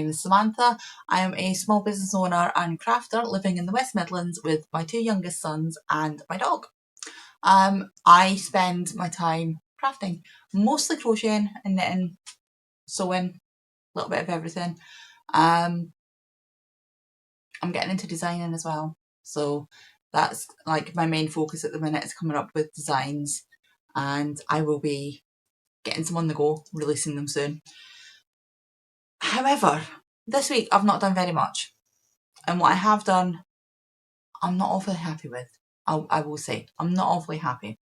name is Samantha. I am a small business owner and crafter living in the West Midlands with my two youngest sons and my dog. I spend my time crafting, mostly crocheting and knitting, sewing, a little bit of everything. I'm getting into designing as well, so that's like my main focus at the minute, is coming up with designs, and I will be getting some on the go, releasing them soon. However, this week I've not done very much, and what I have done I'm not awfully happy with. I will say I'm not awfully happy.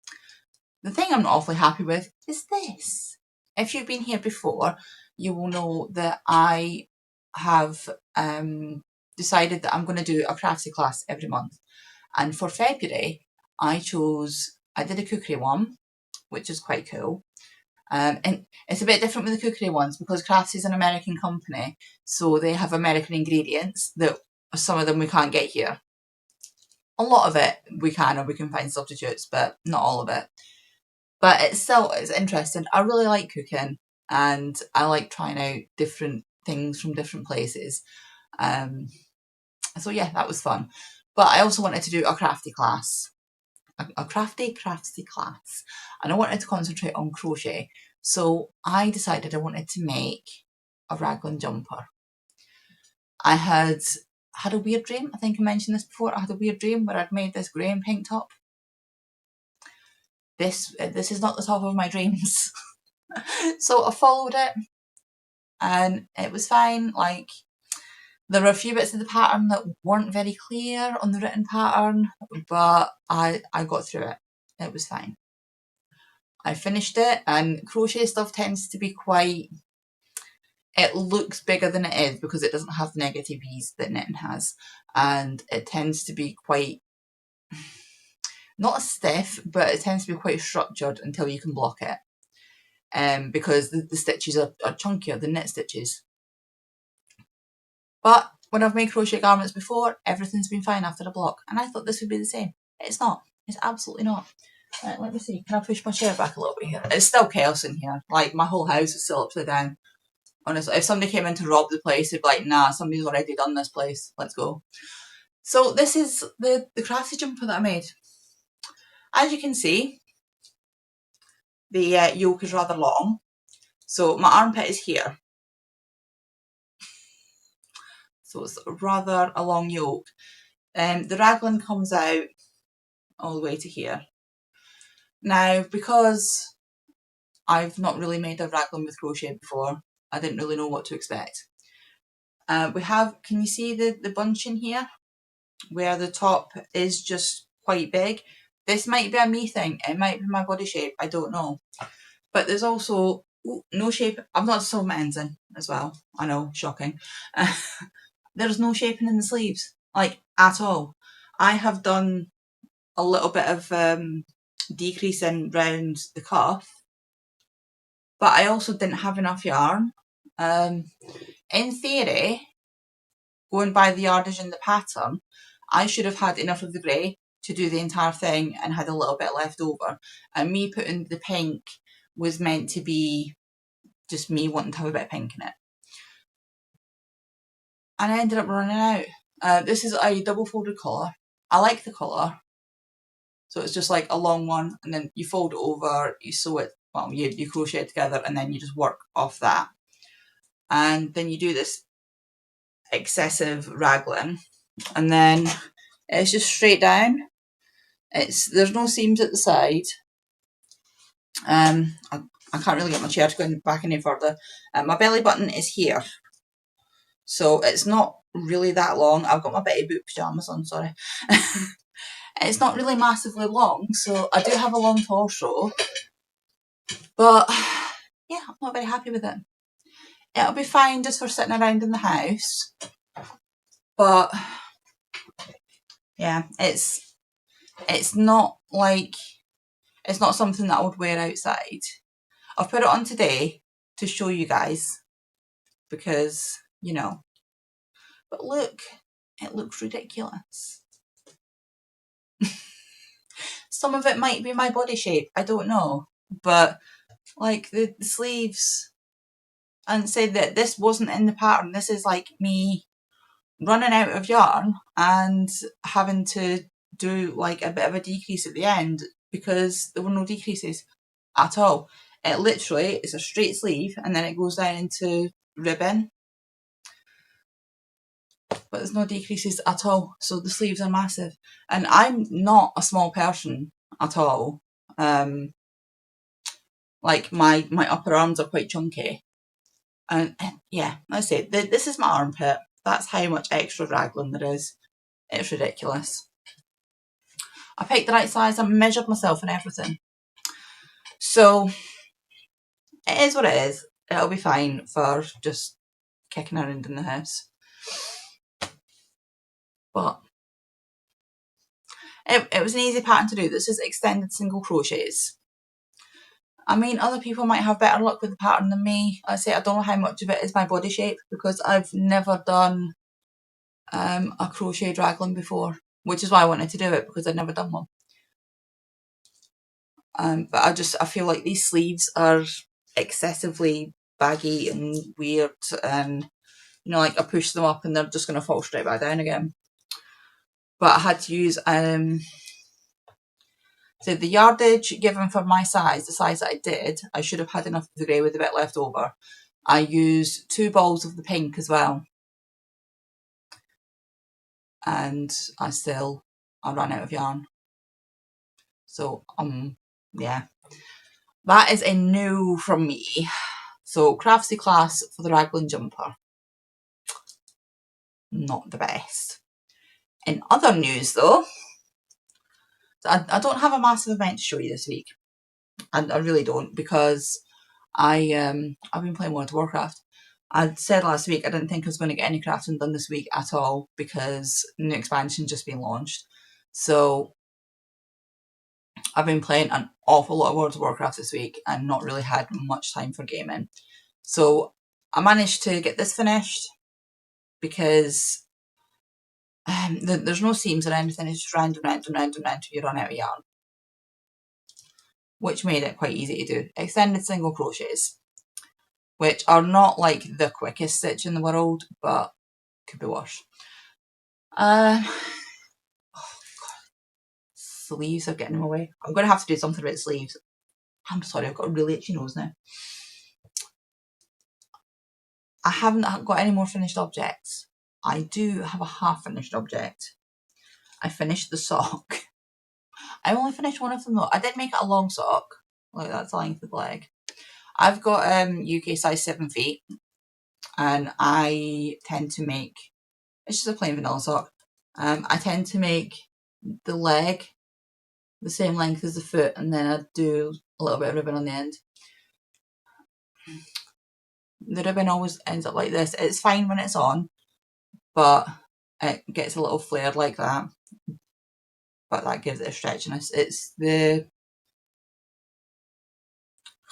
The thing I'm not awfully happy with is this. If you've been here before, you will know that I have decided that I'm going to do a crafty class every month. And for February, I did a cookery one, which is quite cool. And it's a bit different with the cookery ones because Crafts is an American company, so they have American ingredients that some of them we can't get here. A lot of it we can, or we can find substitutes, but not all of it. But it's interesting. I really like cooking, and I like trying out different things from different places. So yeah, that was fun. But I also wanted to do a crafty class. A crafty class, and I wanted to concentrate on crochet, so I decided I wanted to make a raglan jumper. I had a weird dream. I think I mentioned this before. I had a weird dream where I'd made this grey and pink top. This is not the top of my dreams. So I followed it and it was fine. Like, there were a few bits of the pattern that weren't very clear on the written pattern, but I got through it. It was fine. I finished it, and crochet stuff tends to be it looks bigger than it is because it doesn't have the negative ease that knitting has, and it tends to be quite, not stiff, but it tends to be quite structured until you can block it, because the stitches are chunkier than knit stitches. But when I've made crochet garments before, everything's been fine after a block, and I thought this would be the same. It's not. It's absolutely not. Right, let me see. Can I push my chair back a little bit here? It's still chaos in here. Like, my whole house is still upside down. Honestly, if somebody came in to rob the place, they'd be like, nah, somebody's already done this place. Let's go. So this is the crafty jumper that I made. As you can see, the yoke is rather long. So my armpit is here. So it's rather a long yoke. The raglan comes out all the way to here. Now, because I've not really made a raglan with crochet before, I didn't really know what to expect. We have, can you see the bunch in here? Where the top is just quite big. This might be a me thing. It might be my body shape. I don't know. But there's also no shape. I've not sewn my ends in as well. I know, shocking. There's no shaping in the sleeves, like, at all. I have done a little bit of decreasing round the cuff, but I also didn't have enough yarn. In theory, going by the yardage in the pattern, I should have had enough of the grey to do the entire thing and had a little bit left over. And me putting the pink was meant to be just me wanting to have a bit of pink in it. And I ended up running out. This is a double folded collar. I like the collar. So it's just like a long one, and then you fold it over, you sew it, well, you crochet it together, and then you just work off that. And then you do this excessive raglan, and then it's just straight down. There's no seams at the side. I can't really get my chair to go back any further. My belly button is here, so it's not really that long. I've got my Betty Boop pyjamas on, sorry. It's not really massively long, so I do have a long torso, but yeah, I'm not very happy with it. It'll be fine just for sitting around in the house, but yeah, it's not something that I would wear outside. I've put it on today to show you guys because, you know, but look, it looks ridiculous. Some of it might be my body shape, I don't know, but like the sleeves, and say that this wasn't in the pattern. This is like me running out of yarn and having to do like a bit of a decrease at the end because there were no decreases at all. It literally is a straight sleeve and then it goes down into ribbon, but there's no decreases at all, so the sleeves are massive. And I'm not a small person at all. Like my upper arms are quite chunky, and yeah, I say this is my armpit. That's how much extra raglan there is. It's ridiculous. I picked the right size, I measured myself and everything. So it is what it is. It'll be fine for just kicking around in the house. But it was an easy pattern to do. This is extended single crochets. I mean, other people might have better luck with the pattern than me. I say I don't know how much of it is my body shape because I've never done a crochet raglan before, which is why I wanted to do it, because I'd never done one. But I feel like these sleeves are excessively baggy and weird, and you know, like I push them up and they're just going to fall straight back down again. But I had to use so the yardage given for my size, the size that I did, I should have had enough of the grey with a bit left over. I used 2 balls of the pink as well, and I ran out of yarn. So yeah, that is a no from me. So Craftsy class for the raglan jumper, not the best. In other news though, I don't have a massive event to show you this week. I really don't, because I've been playing World of Warcraft. I said last week I didn't think I was going to get any crafting done this week at all because new expansion just been launched. So I've been playing an awful lot of World of Warcraft this week and not really had much time for gaming. So I managed to get this finished because there's no seams or anything. It's just round and round and round and round till you run out of yarn, which made it quite easy to do. Extended single crochets, which are not like the quickest stitch in the world, but could be worse. Oh God. Sleeves are getting in my way. I'm going to have to do something about the sleeves. I'm sorry, I've got a really itchy nose now. I haven't got any more finished objects. I do have a half finished object. I finished the sock. I only finished one of them though. I did make it a long sock, like that's the length of the leg. I've got UK size 7 feet, and I tend to make, it's just a plain vanilla sock. I tend to make the leg the same length as the foot, and then I do a little bit of ribbon on the end. The ribbon always ends up like this. It's fine when it's on, but it gets a little flared like that. But that gives it a stretchiness. It's the,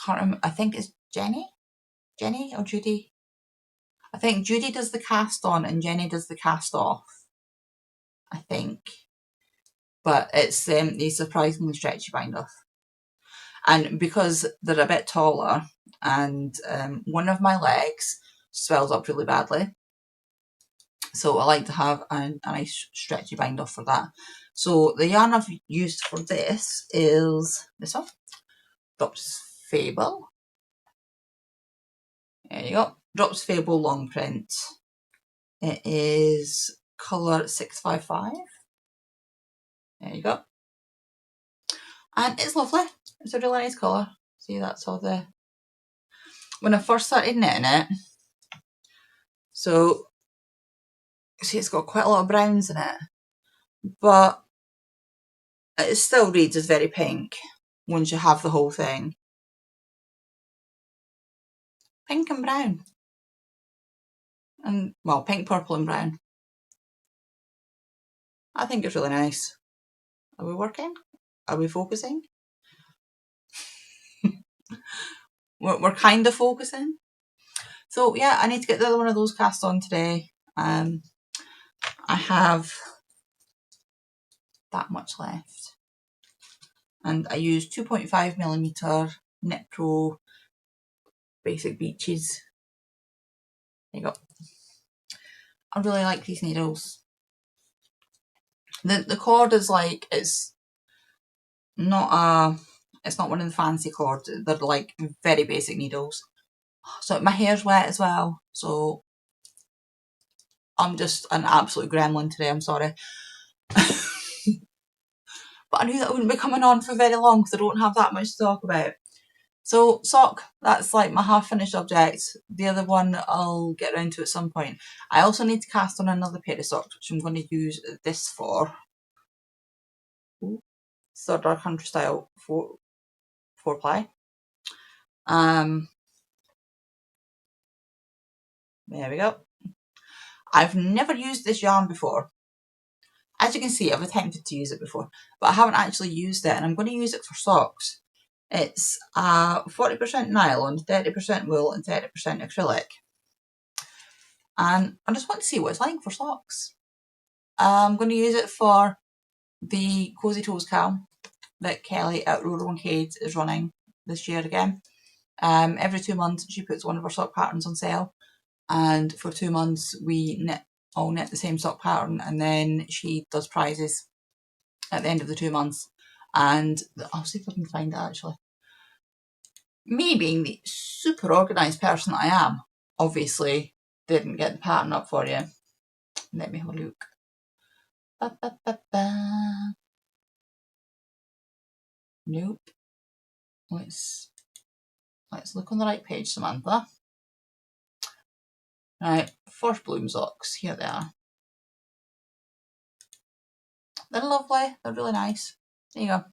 can't remember, I think it's Jenny or Judy. I think Judy does the cast on and Jenny does the cast off, I think. But it's the surprisingly stretchy bind off. And because they're a bit taller and one of my legs swells up really badly, so I like to have a nice stretchy bind off for that. So the yarn I've used for this is this one, Drops Fable. There you go, Drops Fable long print. It is colour 655. There you go. And it's lovely. It's a really nice colour. See, that's all the... When I first started knitting it, so see, it's got quite a lot of browns in it, but it still reads as very pink once you have the whole thing. Pink and brown. And, well, pink, purple and brown. I think it's really nice. Are we working? Are we focusing? We're kind of focusing. So yeah, I need to get the other one of those cast on today. I have that much left. And I use 2.5mm Knit Pro Basic Beaches There you go. I really like these needles. The cord is like, it's not one of the fancy cords. They're like very basic needles. So my hair's wet as well, so I'm just an absolute gremlin today, I'm sorry. But I knew that wouldn't be coming on for very long because I don't have that much to talk about. So sock, that's like my half finished object. The other one I'll get around to at some point. I also need to cast on another pair of socks, which I'm going to use this for. Third Dark Country Style 4-ply. There we go. I've never used this yarn before. As you can see, I've attempted to use it before, but I haven't actually used it, and I'm going to use it for socks. It's 40% nylon, 30% wool, and 30% acrylic. And I just want to see what it's like for socks. I'm going to use it for the Cozy Toes Cal that Kelly at Rural and Cade is running this year again. Every 2 months she puts one of her sock patterns on sale, and for 2 months we all knit the same sock pattern, and then she does prizes at the end of the 2 months. And I'll see if I can find it actually. Me being the super organised person I am, obviously didn't get the pattern up for you. Let me have a look. Ba, ba, ba, ba. Nope. Let's look on the right page, Samantha. Right, first bloom socks. Here they are. They're lovely. They're really nice. There you go.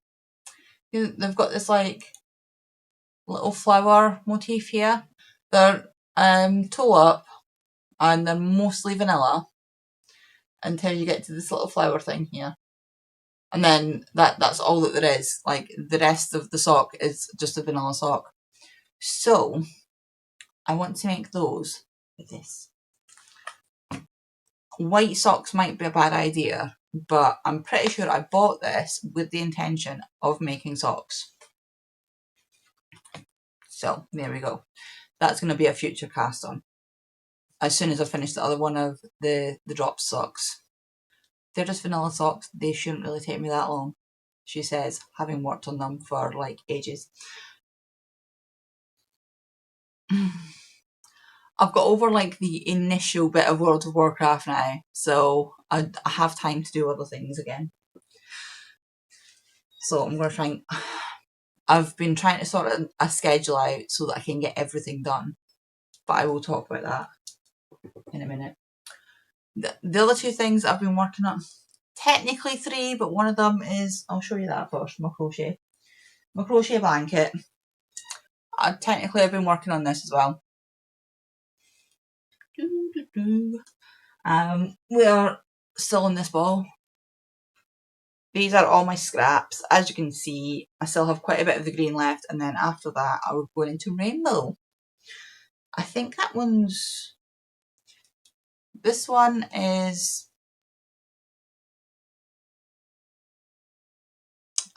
They've got this like little flower motif here. They're toe up, and they're mostly vanilla until you get to this little flower thing here. And then that's all that there is. Like the rest of the sock is just a vanilla sock. So I want to make those with this. White socks might be a bad idea, but I'm pretty sure I bought this with the intention of making socks. So there we go. That's going to be a future cast on. As soon as I finish the other one of the drop socks. They're just vanilla socks. They shouldn't really take me that long, she says, having worked on them for like ages. I've got over like the initial bit of World of Warcraft now, so I have time to do other things again. So I'm going to try and... I've been trying to sort a schedule out so that I can get everything done, but I will talk about that in a minute. The other two things I've been working on, technically 3, but one of them is, I'll show you that first, my crochet blanket. Technically I've been working on this as well. We are still in this ball. These are all my scraps. As you can see, I still have quite a bit of the green left, and then after that I will go into rainbow. I think that one's... This one is...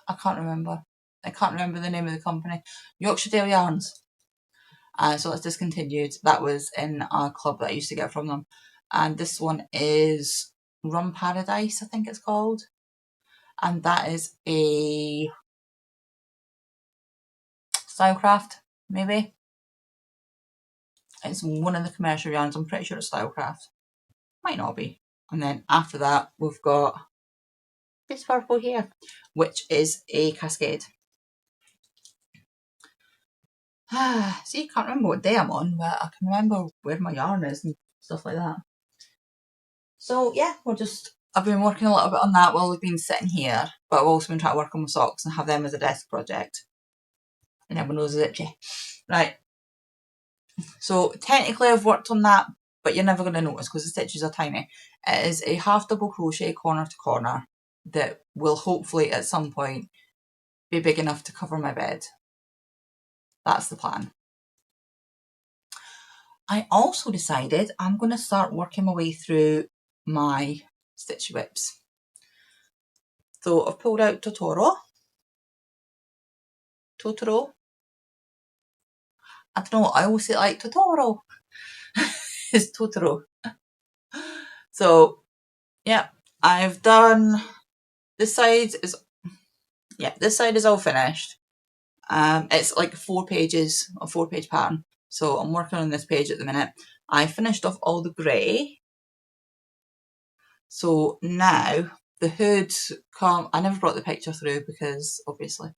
I can't remember. I can't remember the name of the company. Yorkshire Dale Yarns. So it's discontinued. That was in a club that I used to get from them. And this one is Rum Paradise, I think it's called. And that is a Stylecraft, maybe. It's one of the commercial yarns. I'm pretty sure it's Stylecraft. Might not be. And then after that, we've got this purple here, which is a Cascade. See, I can't remember what day I'm on, but I can remember where my yarn is and stuff like that. So yeah, I've been working a little bit on that while we've been sitting here, but I've also been trying to work on my socks and have them as a desk project. And everyone knows it's itchy. Right. So technically I've worked on that, but you're never going to notice because the stitches are tiny. It is a half double crochet corner to corner that will hopefully at some point be big enough to cover my bed. That's the plan. I also decided I'm going to start working my way through my stitch whips. So I've pulled out Totoro. I don't know, I always say it like Totoro. is Totoro. So yeah, I've done this side is all finished. It's like 4 pages, a 4-page pattern. So I'm working on this page at the minute. I finished off all the grey. So now the hood I never brought the picture through because obviously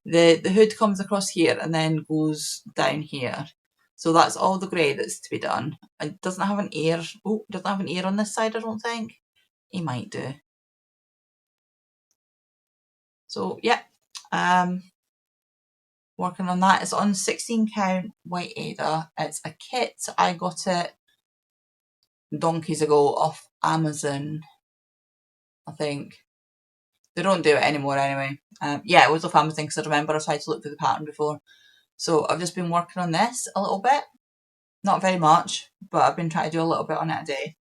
the hood comes across here and then goes down here. So that's all the grey that's to be done. It doesn't have an ear. Oh, it doesn't have an ear on this side, I don't think. He might do. So yeah, working on that. It's on 16 count white Ada. It's a kit. I got it donkeys ago off Amazon, I think. They don't do it anymore anyway. Yeah, it was off Amazon because I remember I tried to look for the pattern before. So I've just been working on this a little bit. Not very much, but I've been trying to do a little bit on it a day.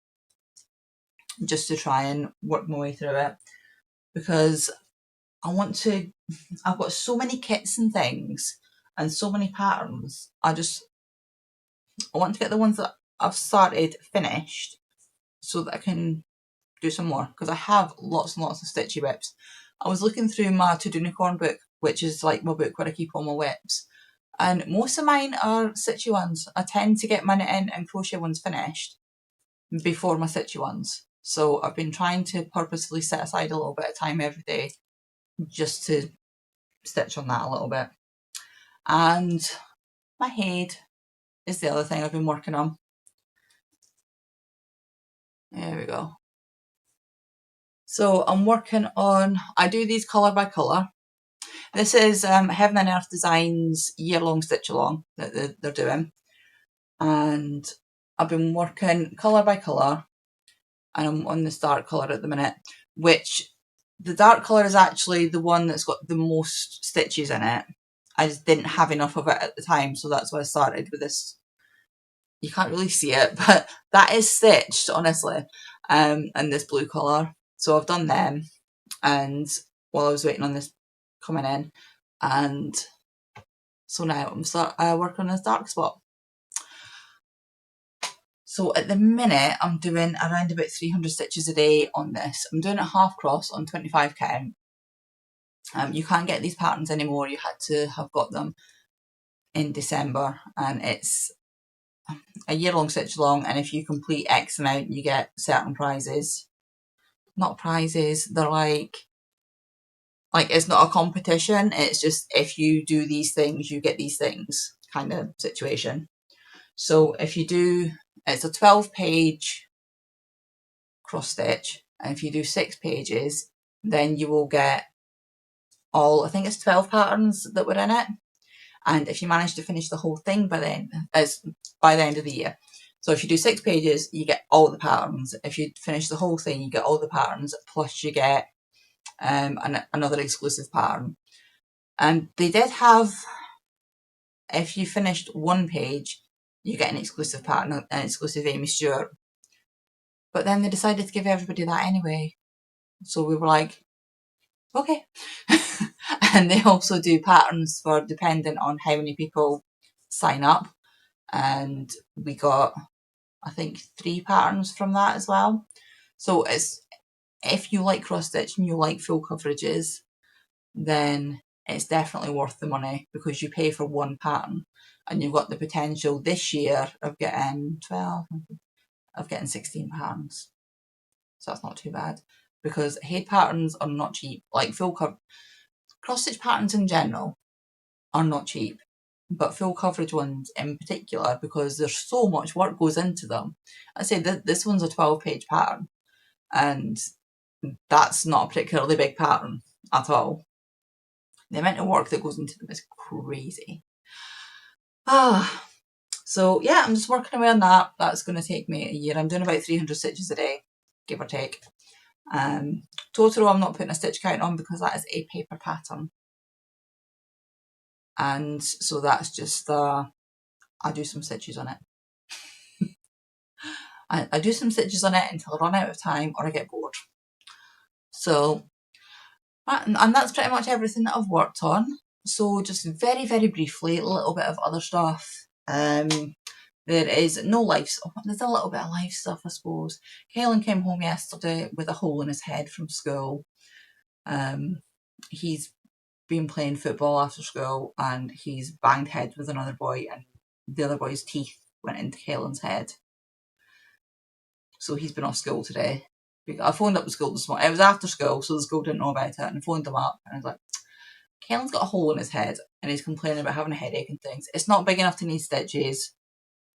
Just to try and work my way through it. Because I've got so many kits and things and so many patterns. I want to get the ones that I've started finished so that I can do some more, because I have lots and lots of stitchy whips. I was looking through my To Unicorn book, which is like my book where I keep all my whips, and most of mine are stitchy ones. I tend to get my knitting and crochet ones finished before my stitchy ones. So I've been trying to purposefully set aside a little bit of time every day just to stitch on that a little bit. And my head is the other thing I've been working on. There we go. So I'm working on, I do these colour by colour. This is Heaven and Earth Designs year-long stitch along that they're doing. And I've been working colour by colour, and I'm on this dark colour at the minute, which the dark colour is actually the one that's got the most stitches in it. I just didn't have enough of it at the time, so that's why I started with this. You can't really see it, but that is stitched, honestly, and this blue colour. So I've done them, and while I was waiting on this coming in, and so now I'm working on this dark spot. So at the minute I'm doing around about 300 stitches a day on this. I'm doing a half cross on 25 count. You can't get these patterns anymore. You had to have got them in December, and it's a year-long stitch long, and if you complete X amount you get certain prizes. Not prizes, they're like it's not a competition, it's just if you do these things you get these things kind of situation. So if you do, it's a 12-page cross stitch, and if you do 6 pages then you will get all, I think it's 12 patterns that were in it, and if you manage to finish the whole thing by the end of the year. So if you do 6 pages you get all the patterns. If you finish the whole thing you get all the patterns, plus you get another exclusive pattern. And they did have, if you finished 1 page you get an exclusive pattern, an exclusive Amy Stewart, but then they decided to give everybody that anyway, so we were like, okay. And they also do patterns for dependent on how many people sign up, and we got, I think, 3 patterns from that as well. So it's, if you like cross stitch and you like full coverages, then it's definitely worth the money, because you pay for 1 pattern and you've got the potential this year of getting 16 patterns. So that's not too bad, because head patterns are not cheap. Like full cross stitch patterns in general are not cheap, but full coverage ones in particular, because there's so much work goes into them. I say that this one's a 12-page pattern, and that's not a particularly big pattern at all. The amount of work that goes into them is crazy. So yeah, I'm just working away on that. That's going to take me a year. I'm doing about 300 stitches a day, give or take. Totoro I'm not putting a stitch count on because that is a paper pattern. And so that's just, I do some stitches on it. I do some stitches on it until I run out of time or I get bored. So, and that's pretty much everything that I've worked on. So just very, very briefly, a little bit of other stuff. There is no life. There's a little bit of life stuff, I suppose. Kaelin came home yesterday with a hole in his head from school. He's been playing football after school and he's banged heads with another boy, and the other boy's teeth went into Kaelin's head. So he's been off school today. I phoned up the school this morning. It was after school, so the school didn't know about it, and I phoned them up and I was like, Kaelin's got a hole in his head and he's complaining about having a headache and things. It's not big enough to need stitches,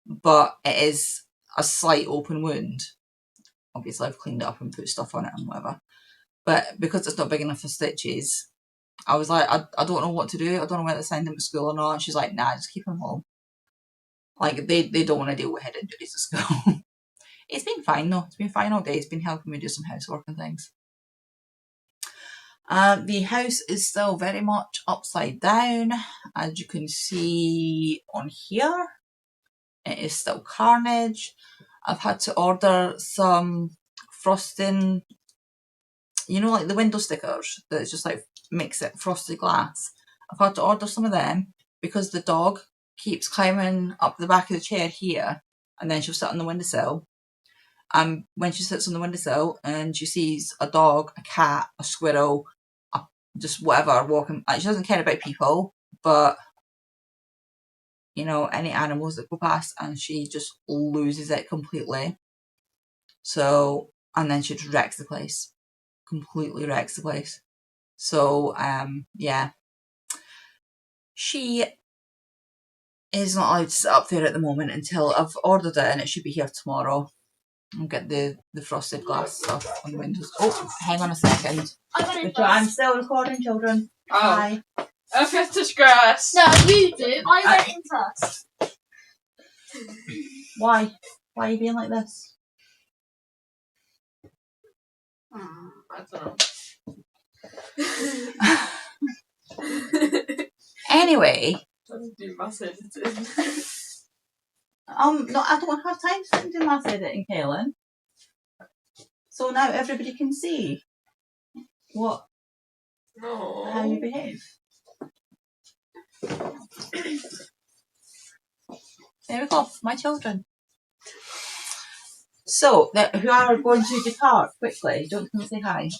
but it is a slight open wound. Obviously I've cleaned it up and put stuff on it and whatever. But because it's not big enough for stitches, I was like, I don't know what to do. I don't know whether to send him to school or not. And she's like, nah, just keep him home. Like, they don't want to deal with head injuries at school. It's been fine though. It's been fine all day. It's been helping me do some housework and things. The house is still very much upside down, as you can see on here. It is still carnage. I've had to order some frosting, you know, like the window stickers that's just like makes it frosted glass. I've had to order some of them because the dog keeps climbing up the back of the chair here, and then she'll sit on the windowsill. And when she sits on the windowsill and she sees a dog, a cat, a squirrel, just whatever walking, she doesn't care about people, but you know, any animals that go past, and she just loses it completely. So, and then she just wrecks the place. Completely wrecks the place. So, yeah. She is not allowed to sit up there at the moment until I've ordered it, and it should be here tomorrow. I'll get the frosted glass stuff on the windows. Oh, hang on a second. I'm still recording, children. Oh. Bye. I've got to grass. No, you do. I went in first. Why? Why are you being like this? I don't know. Anyway. Let's do mass editing. No, I don't have time to sit and do mass editing, Kaelin. So now everybody can see how you behave. There we go, my children. So, who are going to depart quickly, don't come and say hi.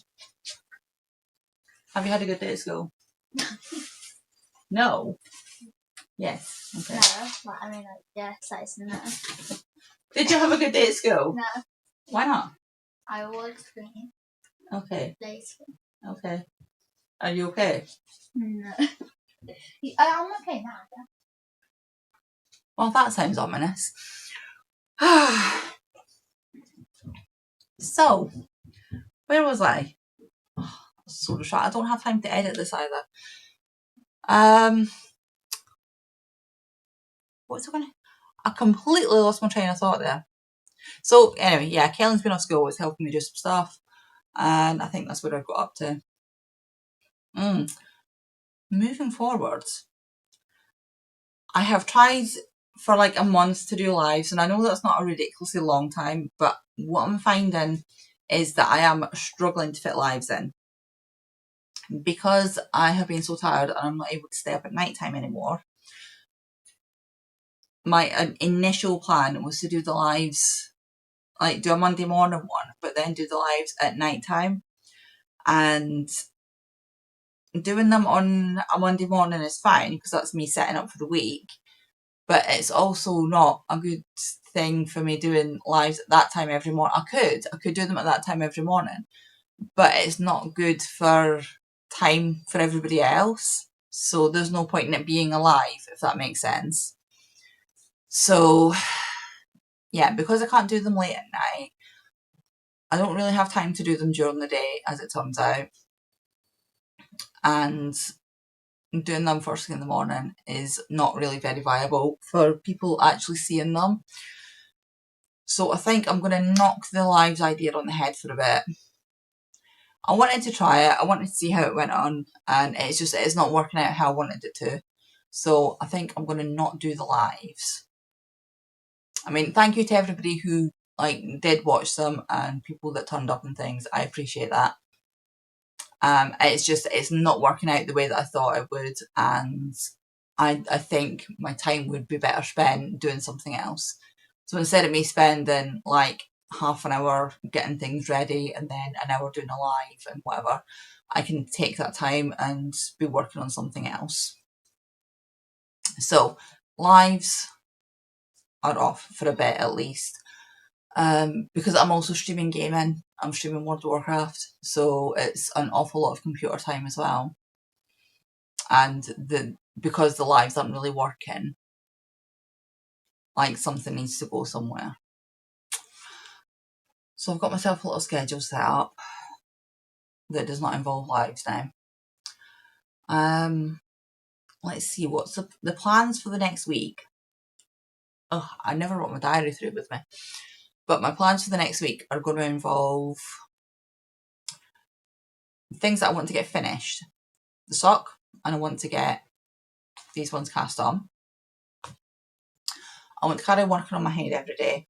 Have you had a good day at school? No? Yes. Okay. No, well, I mean, like, yes, that is no. Did you have a good day at school? No. Why not? I was screaming. Okay. Later. Okay. Are you okay? No. I'm okay now, yeah. Well, that sounds ominous. So, where was I? Oh, so distracted. I don't have time to edit this either. What's it going to... I completely lost my train of thought there. So, anyway, yeah, Kaelin's been off school. It's helping me do some stuff. And I think that's what I've got up to. Moving forwards, I have tried for like a month to do lives, and I know that's not a ridiculously long time, but what I'm finding is that I am struggling to fit lives in because I have been so tired and I'm not able to stay up at night time anymore. My initial plan was to do the lives, like do a Monday morning one, but then do the lives at night time. And doing them on a Monday morning is fine because that's me setting up for the week. But it's also not a good thing for me doing lives at that time every morning. I could do them at that time every morning, but it's not good for time for everybody else. So there's no point in it being alive, if that makes sense. So yeah, because I can't do them late at night, I don't really have time to do them during the day, as it turns out. And doing them first thing in the morning is not really very viable for people actually seeing them. So I think I'm going to knock the lives idea on the head for a bit. I wanted to try it. I wanted to see how it went on, and it's not working out how I wanted it to. So I think I'm going to not do the lives. I mean, thank you to everybody who did watch them and people that turned up and things. I appreciate that. It's not working out the way that I thought it would, and I think my time would be better spent doing something else. So instead of me spending like half an hour getting things ready and then an hour doing a live and whatever, I can take that time and be working on something else. So lives are off for a bit at least, because I'm also streaming gaming. I'm streaming World of Warcraft, so it's an awful lot of computer time as well. And because the lives aren't really working, like something needs to go somewhere. So I've got myself a little schedule set up that does not involve lives now. Let's see, what's the plans for the next week? Oh, I never wrote my diary through with me. But my plans for the next week are going to involve things that I want to get finished. The sock, and I want to get these ones cast on. I want to carry working on my head every day.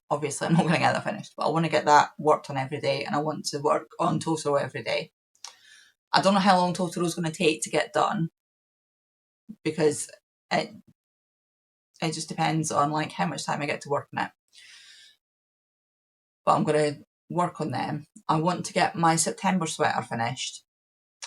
Obviously, I'm not going to get that finished, but I want to get that worked on every day, and I want to work on Totoro every day. I don't know how long Totoro's going to take to get done, because it just depends on like how much time I get to work on it. But I'm going to work on them. I want to get my September sweater finished.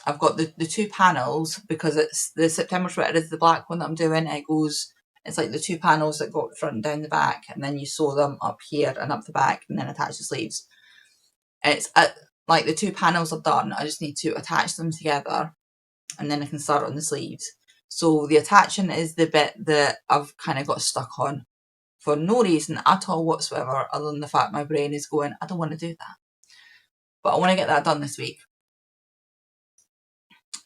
I've got the two panels, because it's the September sweater is the black one that I'm doing. It's like the two panels that go up the front and down the back, and then you sew them up here and up the back and then attach the sleeves. It's like the two panels are done. I just need to attach them together and then I can start on the sleeves. So the attaching is the bit that I've kind of got stuck on for no reason at all whatsoever, other than the fact my brain is going, I don't want to do that. But I want to get that done this week.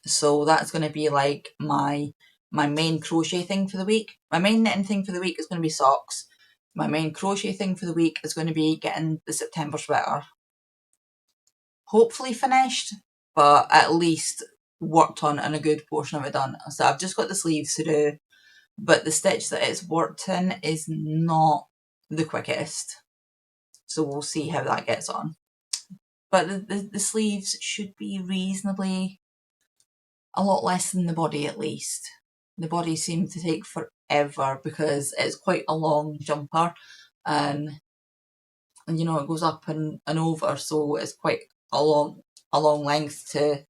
So that's going to be like my main crochet thing for the week. My main knitting thing for the week is going to be socks. My main crochet thing for the week is going to be getting the September sweater hopefully finished, but at least worked on and a good portion of it done. So I've just got the sleeves to do, but the stitch that it's worked in is not the quickest. So we'll see how that gets on. But the sleeves should be reasonably a lot less than the body at least. The body seemed to take forever because it's quite a long jumper, and you know it goes up and over, so it's quite a long length to,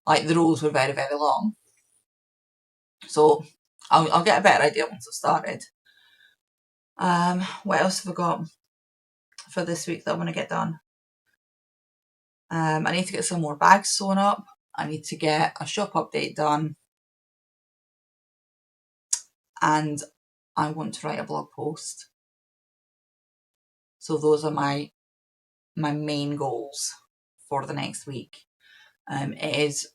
like the rows were very, very long. So I'll get a better idea once I've started. What else have I got for this week that I want to get done? I need to get some more bags sewn up. I need to get a shop update done. And I want to write a blog post. So those are my main goals for the next week. It is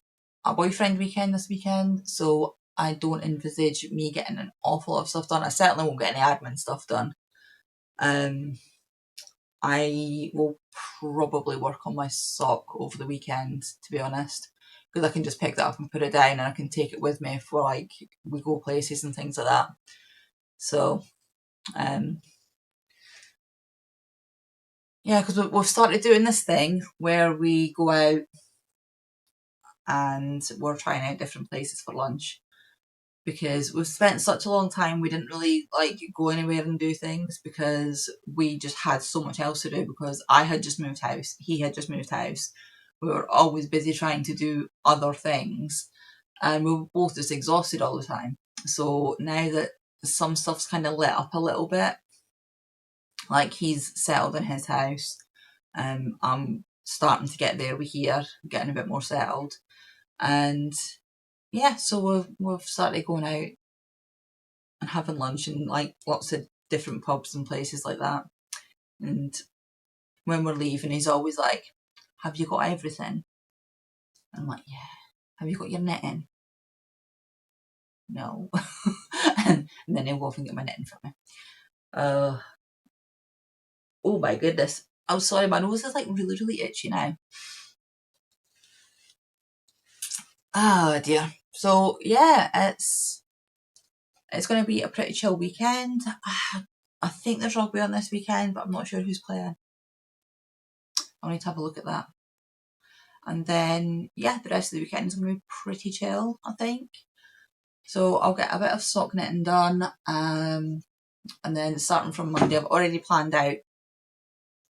a boyfriend weekend this weekend, so I don't envisage me getting an awful lot of stuff done. I certainly won't get any admin stuff done. I will probably work on my sock over the weekend, to be honest, because I can just pick that up and put it down, and I can take it with me for like we go places and things like that. So, yeah, because we've started doing this thing where we go out and we're trying out different places for lunch, because we've spent such a long time, we didn't really like go anywhere and do things because we just had so much else to do, because I had just moved house, he had just moved house. We were always busy trying to do other things and we were both just exhausted all the time. So now that some stuff's kind of lit up a little bit, like he's settled in his house, I'm starting to get there with here, getting a bit more settled, and yeah, so we've started going out and having lunch in like lots of different pubs and places like that. And when we're leaving, he's always like, have you got everything? I'm like, yeah. Have you got your knitting? No. and then he'll go off and get my knitting for me. Oh my goodness. I'm sorry, my nose is like really, really itchy now. Oh dear. So yeah, it's going to be a pretty chill weekend. I think there's rugby on this weekend, but I'm not sure who's playing. I'll need to have a look at that. And then, yeah, the rest of the weekend is going to be pretty chill, I think. So I'll get a bit of sock knitting done, and then starting from Monday, I've already planned out,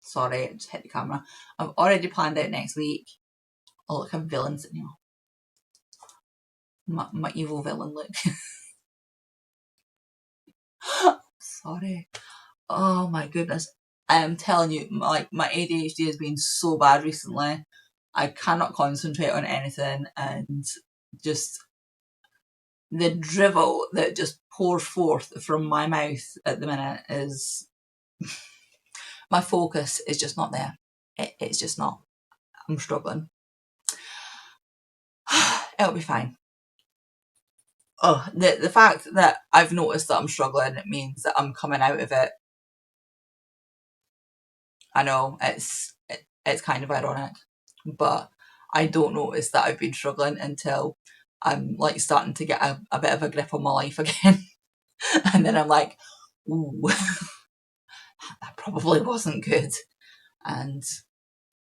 sorry, I just hit the camera, I've already planned out next week. Oh look, I'm villains, you know, my evil villain look. Sorry. Oh my goodness. I am telling you, my ADHD has been so bad recently. I cannot concentrate on anything, and just the drivel that just pours forth from my mouth at the minute is my focus is just not there. It's just not. I'm struggling. It'll be fine. Oh, the fact that I've noticed that I'm struggling, it means that I'm coming out of it. I know it's kind of ironic, but I don't notice that I've been struggling until I'm like starting to get a bit of a grip on my life again. And then I'm like, ooh, that probably wasn't good. And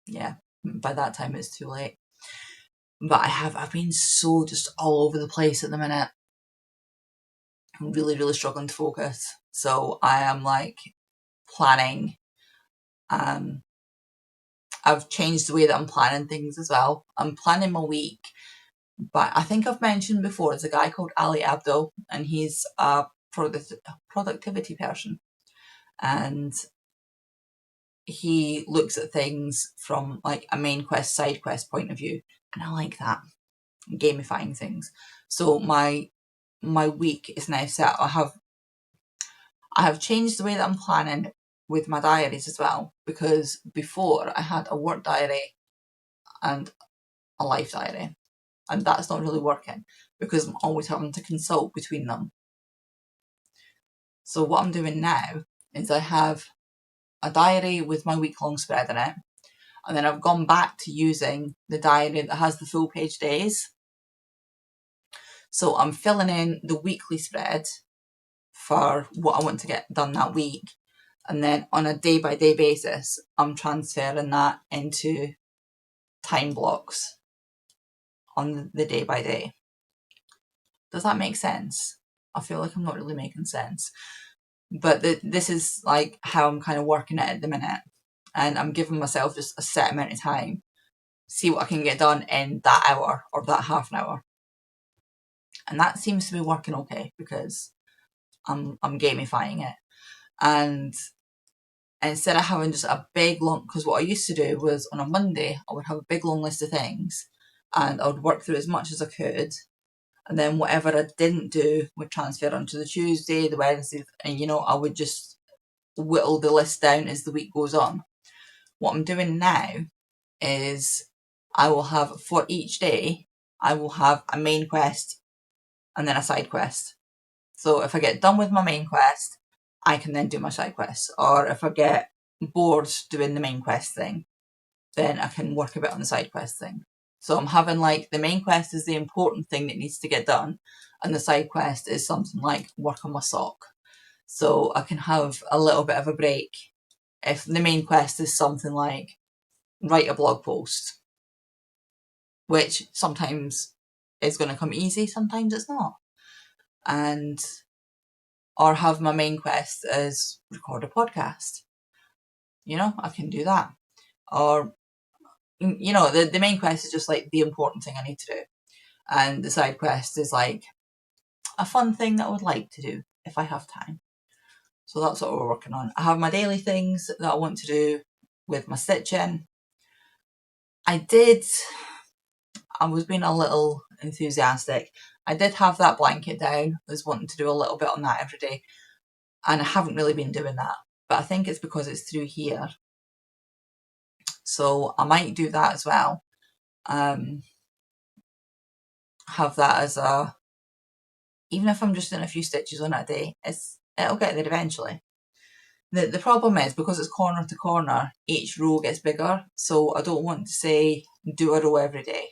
yeah, by that time it's too late. But I've been so just all over the place at the minute. I'm really, really struggling to focus. So I am like planning. I've changed the way that I'm planning things as well. I'm planning my week, but I think I've mentioned before, there's a guy called Ali Abdul, and he's a productivity person. And he looks at things from like a main quest, side quest point of view. And I like that. Gamifying things. So my week is now set. I have changed the way that I'm planning with my diaries as well, because before I had a work diary and a life diary, and that's not really working because I'm always having to consult between them. So what I'm doing now is I have a diary with my week-long spread in it, and then I've gone back to using the diary that has the full page days. So I'm filling in the weekly spread for what I want to get done that week, and then on a day-by-day basis I'm transferring that into time blocks on the day-by-day. Does that make sense? I feel like I'm not really making sense, but this is like how I'm kind of working it at the minute, and I'm giving myself just a set amount of time, see what I can get done in that hour or that half an hour, and that seems to be working okay because I'm gamifying it. And instead of having just a big long, because what I used to do was on a Monday I would have a big long list of things and I would work through as much as I could, and then whatever I didn't do would transfer onto the Tuesday, the Wednesday, and you know, I would just whittle the list down as the week goes on. What I'm doing now is I will have, for each day, I will have a main quest and then a side quest. So if I get done with my main quest, I can then do my side quest. Or if I get bored doing the main quest thing, then I can work a bit on the side quest thing. So I'm having like the main quest is the important thing that needs to get done, and the side quest is something like work on my sock. So I can have a little bit of a break if the main quest is something like write a blog post, which sometimes is going to come easy, sometimes it's not. And or have my main quest as record a podcast. You know, I can do that. Or, you know, the main quest is just like the important thing I need to do. And the side quest is like a fun thing that I would like to do if I have time. So that's what we're working on. I have my daily things that I want to do with my stitching. I was being a little enthusiastic. I did have that blanket down. I was wanting to do a little bit on that every day. And I haven't really been doing that. But I think it's because it's through here. So I might do that as well. Have that as a, even if I'm just doing a few stitches on it a day, it'll get there eventually. The problem is, because it's corner to corner, each row gets bigger. So I don't want to say do a row every day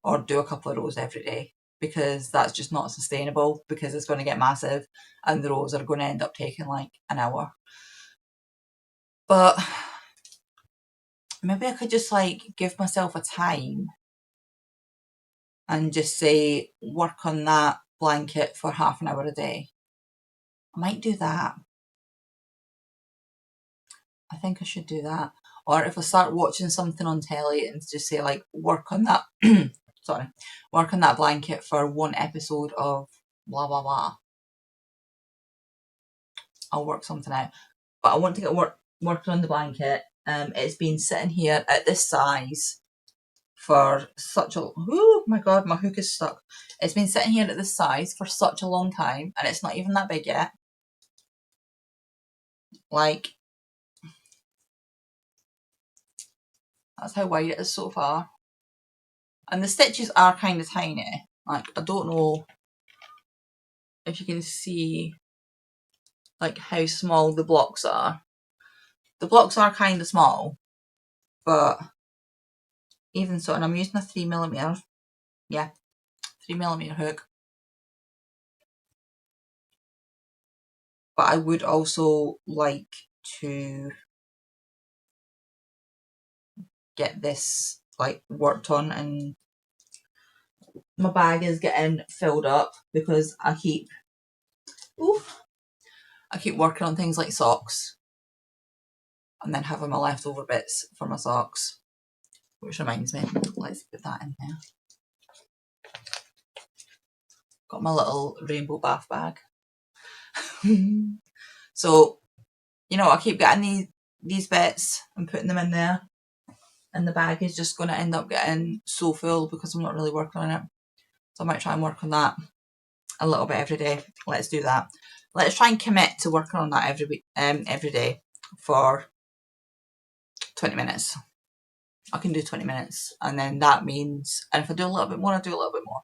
or do a couple of rows every day, because that's just not sustainable, because it's going to get massive and the rows are going to end up taking like an hour. But maybe I could just like give myself a time and just say work on that blanket for half an hour a day. I might do that. I think I should do that. Or if I start watching something on telly and just say like, work on that, sorry, work on that blanket for one episode of blah, blah, blah. I'll work something out. But I want to get working on the blanket. It's been sitting here at this size for such a, oh my god, my hook is stuck. It's been sitting here at this size for such a long time, and it's not even that big yet. Like, that's how wide it is so far. And the stitches are kind of tiny. Like, I don't know if you can see like how small the blocks are. The blocks are kind of small, but even so, and I'm using a 3mm, yeah, 3mm hook. But I would also like to get this like worked on, and my bag is getting filled up because I keep working on things like socks and then having my leftover bits for my socks, which reminds me, let's put that in there. Got my little rainbow bath bag. So, you know, I keep getting these bits and putting them in there, and the bag is just going to end up getting so full because I'm not really working on it. So I might try and work on that a little bit every day. Let's do that. Let's try and commit to working on that every day for 20 minutes. I can do 20 minutes, and then that means, and if I do a little bit more, I do a little bit more.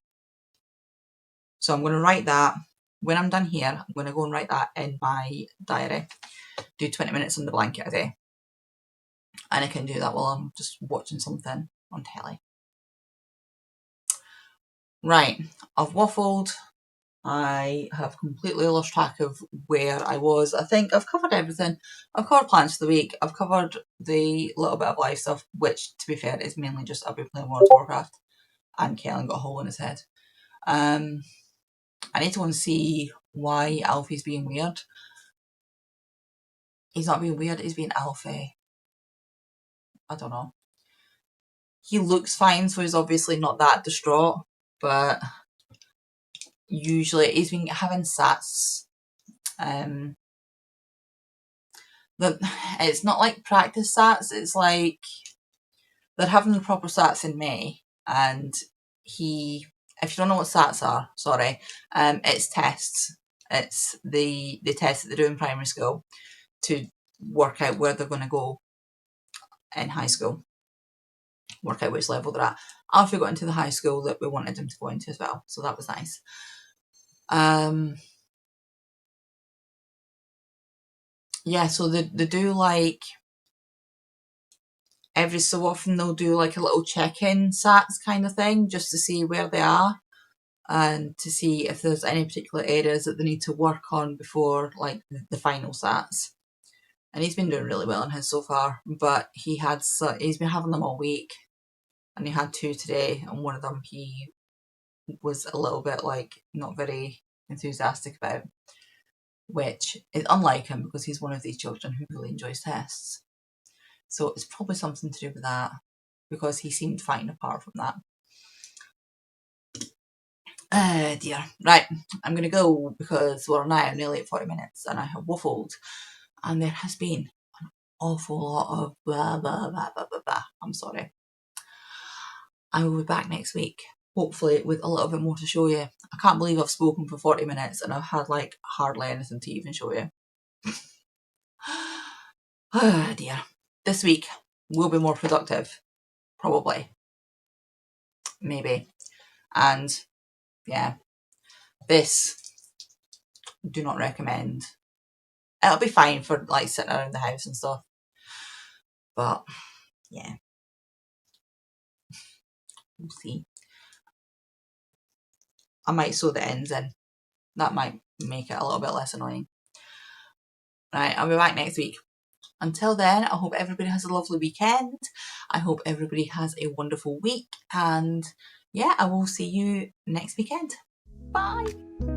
So I'm going to write that. When I'm done here, I'm going to go and write that in my diary. Do 20 minutes on the blanket a day. And I can do that while I'm just watching something on telly. Right, I've waffled. I have completely lost track of where I was. I think I've covered everything. I've covered plans for the week. I've covered the little bit of life stuff, which, to be fair, is mainly just I've been playing World of Warcraft, and Kellen got a hole in his head. I need to go and see why Alfie's being weird. He's not being weird, he's being Alfie. I don't know. He looks fine, so he's obviously not that distraught, but usually he's been having SATs. It's not like practice SATs, it's like they're having the proper SATs in May, and if you don't know what SATs are, sorry, it's tests. It's the tests that they do in primary school to work out where they're going to go in high school, work out which level they're at. Alfie got into the high school that we wanted him to go into as well, so that was nice. Yeah, so they do like every so often they'll do like a little check-in SATs kind of thing, just to see where they are and to see if there's any particular areas that they need to work on before like the final SATs. And he's been doing really well on his so far, but he's been having them all week, and he had 2 today, and one of them he was a little bit like not very enthusiastic about, which is unlike him because he's one of these children who really enjoys tests. So it's probably something to do with that, because he seemed fine apart from that. Dear. Right, I'm going to go because we're now nearly at 40 minutes and I have waffled, and there has been an awful lot of blah, blah, blah, blah, blah, blah. I'm sorry. I will be back next week, hopefully with a little bit more to show you. I can't believe I've spoken for 40 minutes and I've had like hardly anything to even show you. Oh dear. This week will be more productive, probably. Maybe. And yeah, this do not recommend. It'll be fine for like sitting around the house and stuff, but yeah, we'll see. I might sew the ends in. That might make it a little bit less annoying. Right, I'll be back next week. Until then, I hope everybody has a lovely weekend. I hope everybody has a wonderful week, and yeah, I will see you next weekend. Bye.